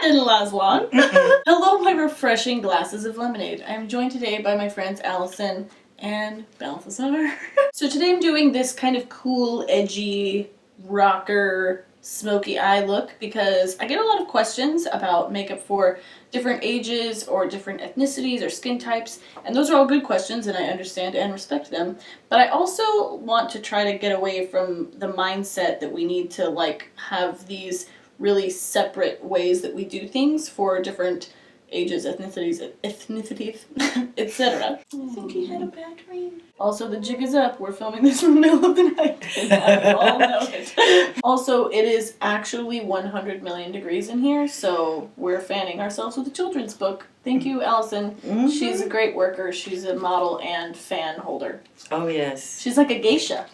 didn't last long. Hello, my refreshing glasses of lemonade. I'm joined today by my friends Allison and Balthazar. So today I'm doing this kind of cool, edgy, rocker, smoky eye look because I get a lot of questions about makeup for different ages or different ethnicities or skin types, and those are all good questions and I understand and respect them, but I also want to try to get away from the mindset that we need to like have these really separate ways that we do things for different ages, ethnicities, etc. I think he had a bad dream. Also, the jig is up. We're filming this in the middle of the night. And we all know it. Also, it is actually 100 million degrees in here, so we're fanning ourselves with a children's book. Thank you, Allison. Mm-hmm. She's a great worker. She's a model and fan holder. Oh, yes. She's like a geisha.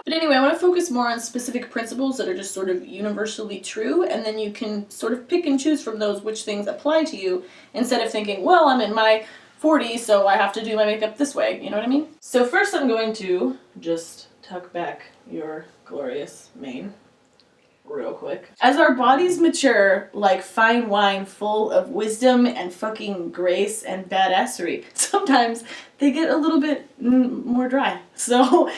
But anyway, I want to focus more on specific principles that are just sort of universally true, and then you can sort of pick and choose from those which things apply to you, instead of thinking, well, I'm in my 40s, so I have to do my makeup this way, you know what I mean? So first I'm going to just tuck back your glorious mane real quick. As our bodies mature like fine wine full of wisdom and fucking grace and badassery, sometimes they get a little bit more dry. So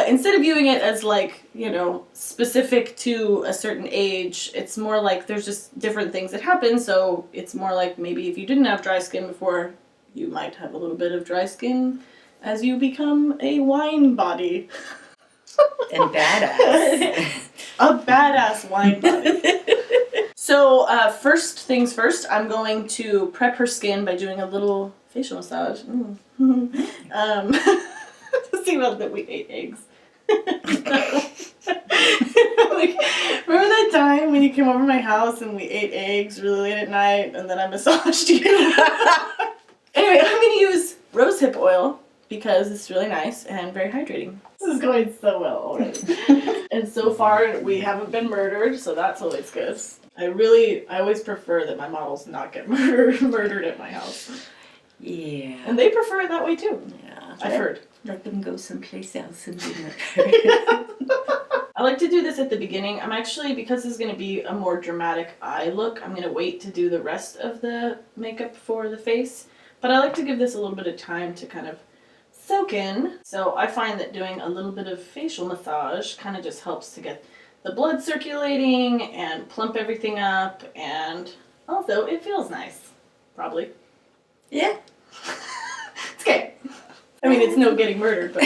instead of viewing it as like, you know, specific to a certain age, it's more like there's just different things that happen. So it's more like maybe if you didn't have dry skin before, you might have a little bit of dry skin as you become a wine body. And badass. A badass wine body. So first things first, I'm going to prep her skin by doing a little facial massage. See about that we ate eggs. Like, remember that time when you came over to my house and we ate eggs really late at night and then I massaged you? Anyway, I'm going to use rosehip oil because it's really nice and very hydrating. This is going so well already. And so far we haven't been murdered, so that's always good. I always prefer that my models not get murdered at my house. Yeah. And they prefer it that way too. Yeah. I've heard. Let them go someplace else and do it. I like to do this at the beginning. I'm actually, because this is going to be a more dramatic eye look, I'm going to wait to do the rest of the makeup for the face. But I like to give this a little bit of time to kind of soak in. So I find that doing a little bit of facial massage kind of just helps to get the blood circulating and plump everything up, and also it feels nice. Probably. Yeah. It's okay. I mean, it's no getting murdered, but.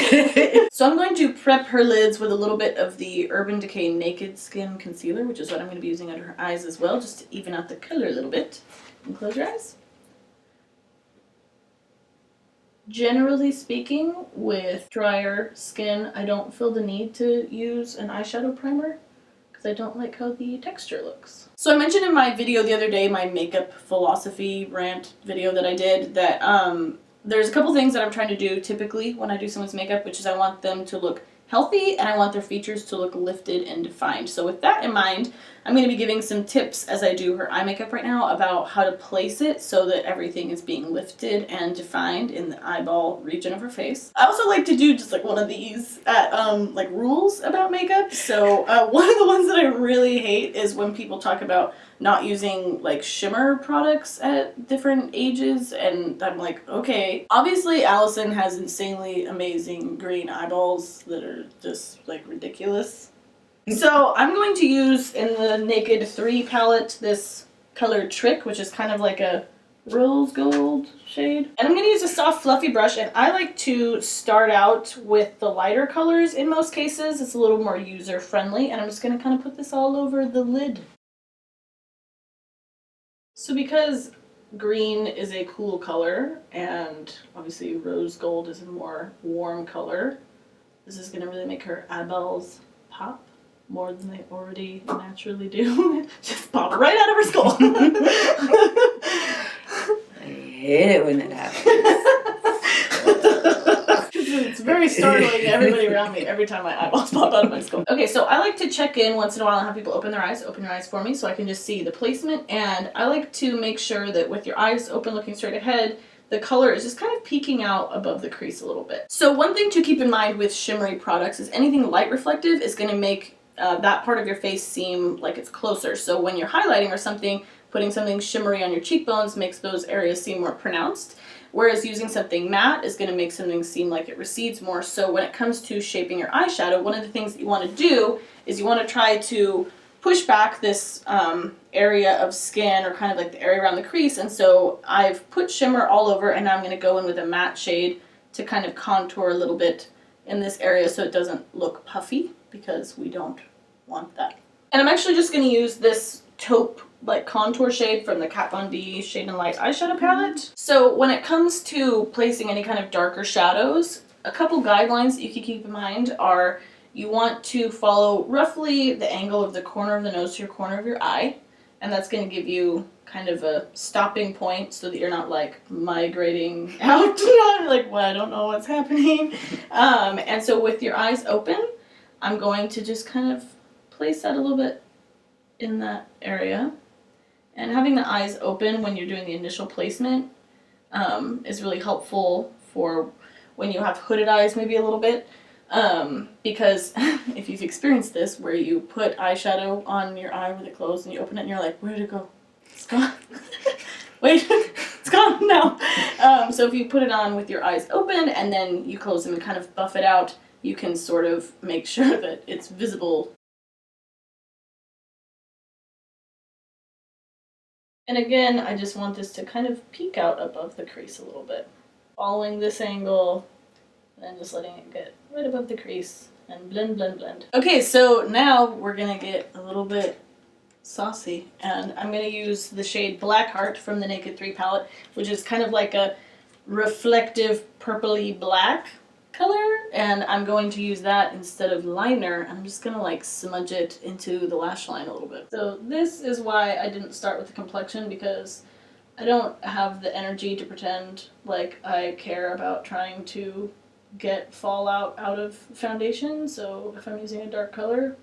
So I'm going to prep her lids with a little bit of the Urban Decay Naked Skin Concealer, which is what I'm going to be using under her eyes as well, just to even out the color a little bit. And close your eyes. Generally speaking, with drier skin, I don't feel the need to use an eyeshadow primer because I don't like how the texture looks. So I mentioned in my video the other day, my makeup philosophy rant video that I did, that there's a couple things that I'm trying to do typically when I do someone's makeup, which is I want them to look healthy and I want their features to look lifted and defined. So with that in mind, I'm going to be giving some tips as I do her eye makeup right now about how to place it so that everything is being lifted and defined in the eyeball region of her face. I also like to do just like one of these like rules about makeup. So one of the ones that I really hate is when people talk about not using like shimmer products at different ages, and I'm like, okay. Obviously Allison has insanely amazing green eyeballs that are just like ridiculous. So I'm going to use in the Naked 3 palette this color Trick, which is kind of like a rose gold shade. And I'm going to use a soft fluffy brush, and I like to start out with the lighter colors in most cases. It's a little more user friendly, and I'm just going to kind of put this all over the lid. So because green is a cool color and obviously rose gold is a more warm color, this is going to really make her eyeballs pop more than they already naturally do. Just pop right out of her skull. I hate it when that happens. It's very startling to everybody around me every time my eyeballs pop out of my skull. Okay, so I like to check in once in a while and have people open their eyes. Open your eyes for me so I can just see the placement. And I like to make sure that with your eyes open looking straight ahead, the color is just kind of peeking out above the crease a little bit. So one thing to keep in mind with shimmery products is anything light reflective is going to make that part of your face seem like it's closer. So when you're highlighting or something, putting something shimmery on your cheekbones makes those areas seem more pronounced. Whereas using something matte is going to make something seem like it recedes more. So when it comes to shaping your eyeshadow, one of the things that you want to do is you want to try to push back this area of skin, or kind of like the area around the crease. And so I've put shimmer all over, and now I'm going to go in with a matte shade to kind of contour a little bit in this area so it doesn't look puffy, because we don't want that. And I'm actually just going to use this taupe like contour shade from the Kat Von D Shade and Light eyeshadow palette. So when it comes to placing any kind of darker shadows, a couple guidelines that you can keep in mind are you want to follow roughly the angle of the corner of the nose to your corner of your eye, and that's going to give you kind of a stopping point so that you're not like migrating out, like, well, I don't know what's happening. And so with your eyes open, I'm going to just kind of place that a little bit in that area. And having the eyes open when you're doing the initial placement is really helpful for when you have hooded eyes maybe a little bit. Because if you've experienced this, where you put eyeshadow on your eye with it closed and you open it and you're like, where did it go? It's gone. Wait, it's gone now. So if you put it on with your eyes open and then you close them and kind of buff it out, you can sort of make sure that it's visible. And again, I just want this to kind of peek out above the crease a little bit. Following this angle, and then just letting it get right above the crease and blend, blend, blend. Okay, so now we're gonna get a little bit saucy, and I'm gonna use the shade Blackheart from the Naked 3 palette, which is kind of like a reflective purpley black color, and I'm going to use that instead of liner. I'm just gonna like smudge it into the lash line a little bit. So this is why I didn't start with the complexion, because I don't have the energy to pretend like I care about trying to get fallout out of foundation. So if I'm using a dark color,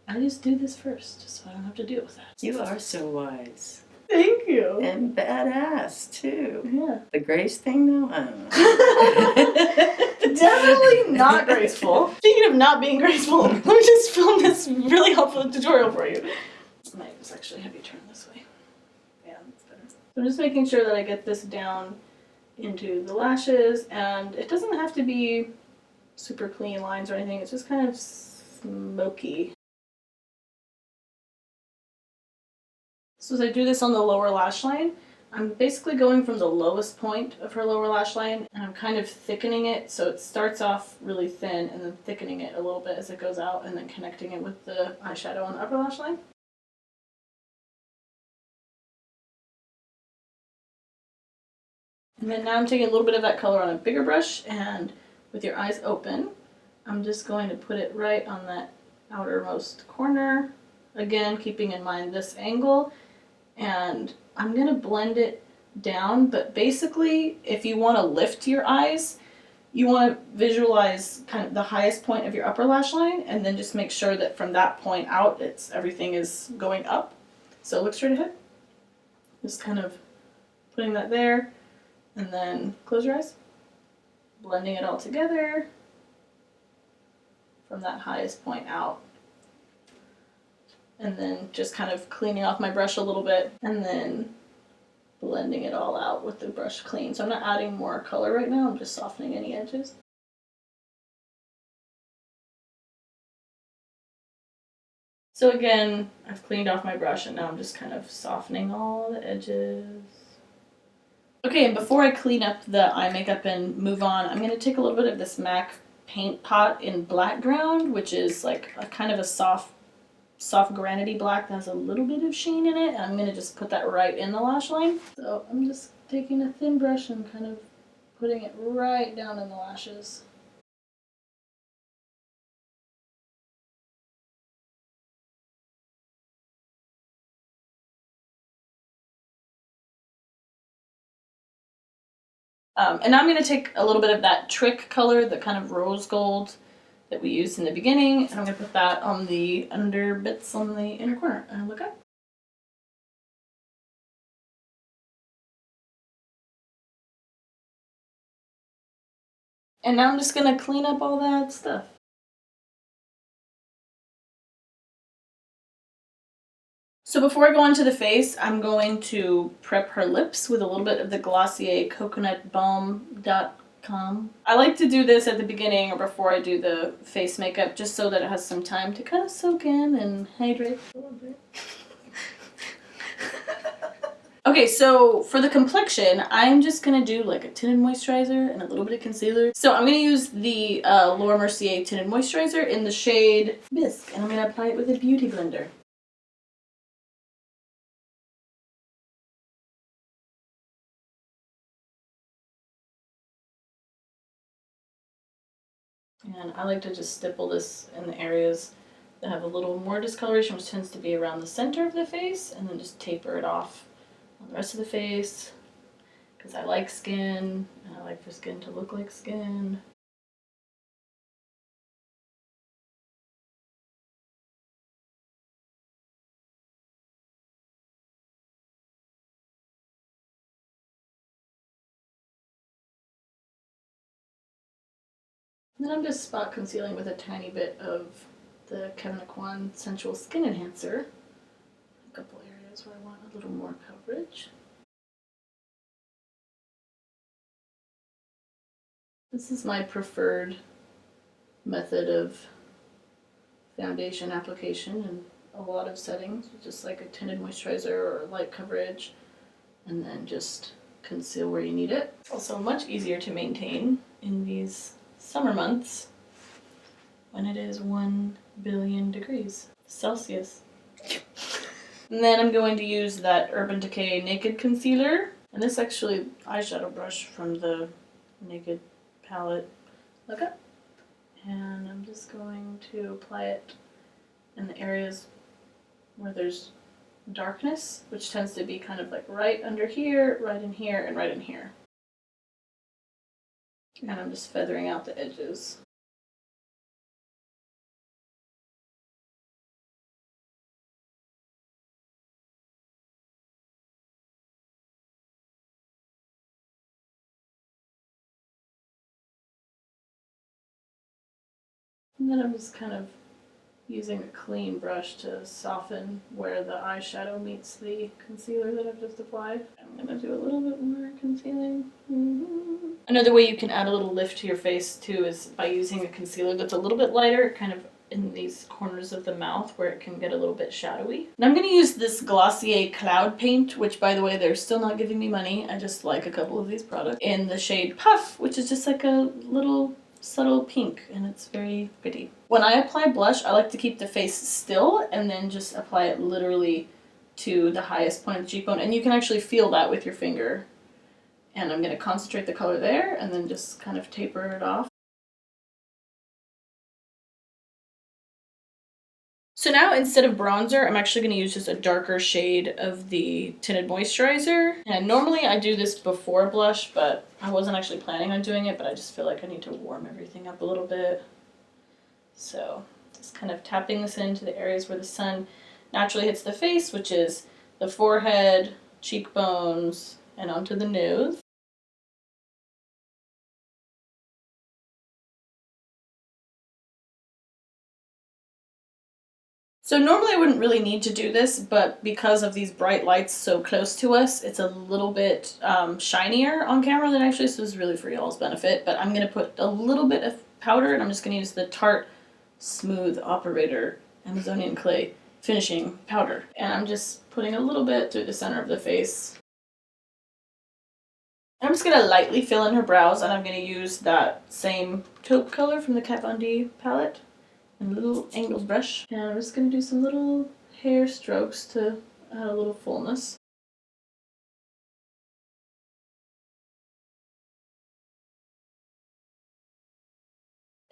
I just do this first so I don't have to deal with that. You are so wise. Thank you. And badass, too. Yeah. The grace thing, though? I don't know. Definitely not graceful. Speaking of not being graceful, let me just film this really helpful tutorial for you. I might just actually have you turn this way. Yeah, that's better. So I'm just making sure that I get this down into the lashes, and it doesn't have to be super clean lines or anything. It's just kind of smoky. So as I do this on the lower lash line, I'm basically going from the lowest point of her lower lash line, and I'm kind of thickening it so it starts off really thin, and then thickening it a little bit as it goes out, and then connecting it with the eyeshadow on the upper lash line. And then now I'm taking a little bit of that color on a bigger brush, and with your eyes open, I'm just going to put it right on that outermost corner. Again, keeping in mind this angle, and I'm going to blend it down, but basically if you want to lift your eyes, you want to visualize kind of the highest point of your upper lash line, and then just make sure that from that point out everything is going up. So look straight ahead. Just kind of putting that there, and then close your eyes. Blending it all together from that highest point out. And then just kind of cleaning off my brush a little bit, and then blending it all out with the brush clean. So I'm not adding more color right now, I'm just softening any edges. So again, I've cleaned off my brush, and now I'm just kind of softening all the edges. Okay, and before I clean up the eye makeup and move on, I'm going to take a little bit of this MAC paint pot in Black Ground, which is like a kind of a soft granity black that has a little bit of sheen in it, and I'm going to just put that right in the lash line. So I'm just taking a thin brush and kind of putting it right down in the lashes. And now I'm going to take a little bit of that Trick color, the kind of rose gold that we used in the beginning, and I'm going to put that on the under bits on the inner corner. And look up. And now I'm just going to clean up all that stuff. So before I go on to the face, I'm going to prep her lips with a little bit of the Glossier Coconut Balm.com. I like to do this at the beginning or before I do the face makeup, just so that it has some time to kind of soak in and hydrate a little bit. Okay, so for the complexion, I'm just going to do like a tinted moisturizer and a little bit of concealer. So I'm going to use the Laura Mercier Tinted Moisturizer in the shade Bisque, and I'm going to apply it with a beauty blender. And I like to just stipple this in the areas that have a little more discoloration, which tends to be around the center of the face, and then just taper it off on the rest of the face, because I like skin, and I like for skin to look like skin. And then I'm just spot concealing with a tiny bit of the Kevyn Aucoin Sensual Skin Enhancer. A couple areas where I want a little more coverage. This is my preferred method of foundation application in a lot of settings, just like a tinted moisturizer or light coverage, and then just conceal where you need it. It's also much easier to maintain in these summer months when it is 1 billion degrees Celsius. And then I'm going to use that Urban Decay Naked Concealer, and this actually eyeshadow brush from the Naked palette. Look up. And I'm just going to apply it in the areas where there's darkness, which tends to be kind of like right under here, right in here, and right in here. And I'm just feathering out the edges. And then I'm just kind of using a clean brush to soften where the eyeshadow meets the concealer that I've just applied. I'm going to do a little bit more concealing. Another way you can add a little lift to your face too is by using a concealer that's a little bit lighter, kind of in these corners of the mouth where it can get a little bit shadowy. And I'm going to use this Glossier Cloud Paint, which by the way, they're still not giving me money. I just like a couple of these products. In the shade Puff, which is just like a little subtle pink, and it's very pretty. When I apply blush, I like to keep the face still and then just apply it literally to the highest point of the cheekbone, and you can actually feel that with your finger. And I'm going to concentrate the color there and then just kind of taper it off. So now instead of bronzer, I'm actually going to use just a darker shade of the Tinted Moisturizer. And normally I do this before blush, but I wasn't actually planning on doing it, but I just feel like I need to warm everything up a little bit. So just kind of tapping this into the areas where the sun naturally hits the face, which is the forehead, cheekbones, and onto the nose. So normally I wouldn't really need to do this, but because of these bright lights so close to us, it's a little bit shinier on camera than actually, so this is really for y'all's benefit. But I'm going to put a little bit of powder, and I'm just going to use the Tarte Smooth Operator Amazonian Clay finishing powder. And I'm just putting a little bit through the center of the face. I'm just going to lightly fill in her brows, and I'm going to use that same taupe color from the Kat Von D palette. And a little angled brush, and I'm just going to do some little hair strokes to add a little fullness.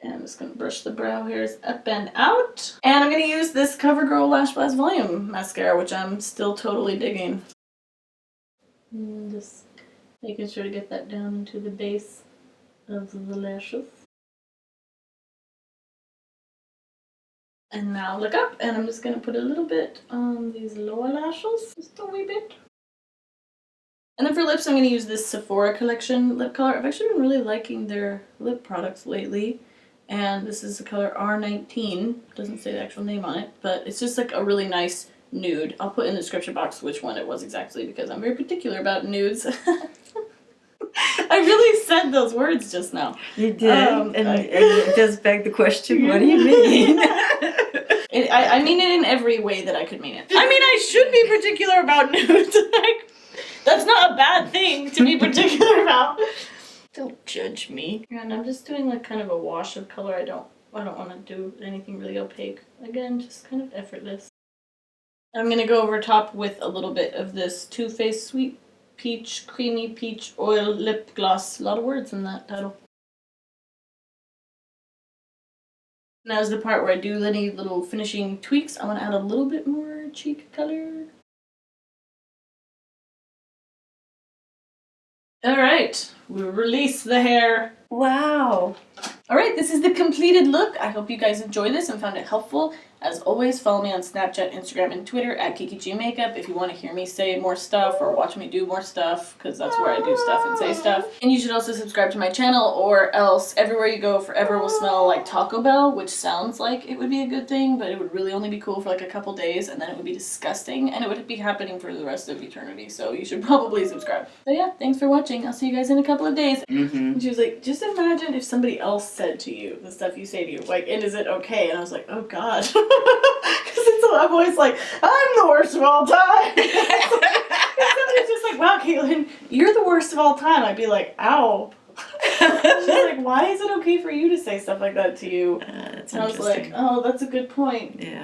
And I'm just going to brush the brow hairs up and out. And I'm going to use this CoverGirl Lash Blast Volume Mascara, which I'm still totally digging. And just making sure to get that down into the base of the lashes. And now look up, and I'm just going to put a little bit on these lower lashes, just a wee bit. And then for lips, I'm going to use this Sephora Collection lip color. I've actually been really liking their lip products lately. And this is the color R19. It doesn't say the actual name on it, but it's just like a really nice nude. I'll put in the description box which one it was exactly because I'm very particular about nudes. I really said those words just now. You did, and it does beg the question, what do you mean? I mean it in every way that I could mean it. I mean, I should be particular about nudes. Like, that's not a bad thing to be particular about. Don't judge me. And I'm just doing like kind of a wash of color. I don't want to do anything really opaque. Again, just kind of effortless. I'm going to go over top with a little bit of this Too Faced Sweet Peach Creamy Peach Oil Lip Gloss. A lot of words in that title. Now's the part where I do any little finishing tweaks. I want to add a little bit more cheek color. Alright, we release the hair. Wow. Alright, this is the completed look. I hope you guys enjoyed this and found it helpful. As always, follow me on Snapchat, Instagram, and Twitter at Kiki Makeup if you want to hear me say more stuff or watch me do more stuff, because that's where I do stuff and say stuff. And you should also subscribe to my channel, or else everywhere you go forever will smell like Taco Bell, which sounds like it would be a good thing, but it would really only be cool for like a couple days, and then it would be disgusting, and it would be happening for the rest of eternity, so you should probably subscribe. So yeah, thanks for watching. I'll see you guys in a couple of days. And she was like, just imagine if somebody else said to you the stuff you say to you, like, and is it okay? And I was like, oh god. Because I'm always like, I'm the worst of all time. It's just like, wow, Caitlin, you're the worst of all time. I'd be like, ow. She's like, why is it okay for you to say stuff like that to you? That's and I was like, oh, that's a good point. Yeah.